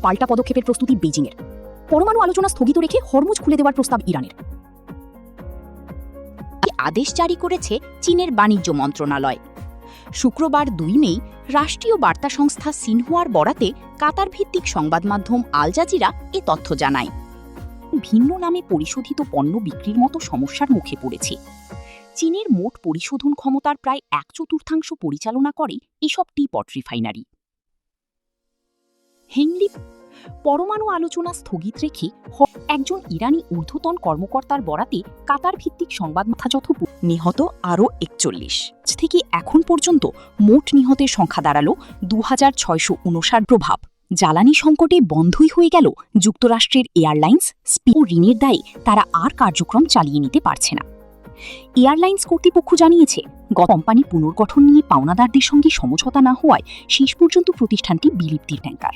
পাল্টা পদক্ষেপের প্রস্তুতি বেজিংয়ের। পরমাণু আলোচনা স্থগিত রেখে হরমুজ খুলে দেওয়ার প্রস্তাব ইরানের। আদেশ জারি করেছে চীনের বাণিজ্য মন্ত্রণালয়। শুক্রবার 2 মে রাষ্ট্রীয় বার্তা সংস্থা সিনহুয়ার বরাতে কাতার ভিত্তিক সংবাদ মাধ্যম আল জাজিরা এ তথ্য জানায়। ভিন্ন নামে পরিশোধিত পণ্য বিক্রির মতো সমস্যার মুখে পড়েছে। চীনের মোট পরিশোধন ক্ষমতার প্রায় 1/4 পরিচালনা করে এসব টি-পট রিফাইনারি। হেংলি পরমাণু আলোচনা স্থগিত রেখে একজন ইরানি ঊর্ধ্বতন কর্মকর্তার বরাতে কাতার ভিত্তিক সংবাদ যথোপূর্ব নিহত আরও 41 থেকে এখন পর্যন্ত মোট নিহতের সংখ্যা দাঁড়ালো 2659। প্রভাব জ্বালানি সংকটে বন্ধই হয়ে গেল যুক্তরাষ্ট্রের এয়ারলাইন্স। ও ঋণের দায়ে তারা আর কার্যক্রম চালিয়ে নিতে পারছে না। এয়ারলাইন্স কর্তৃপক্ষ জানিয়েছে কোম্পানি পুনর্গঠন নিয়ে পাওনাদারদের সঙ্গে সমঝোতা না হওয়ায় শেষ পর্যন্ত প্রতিষ্ঠানটি বিলুপ্তির ট্যাঙ্কার।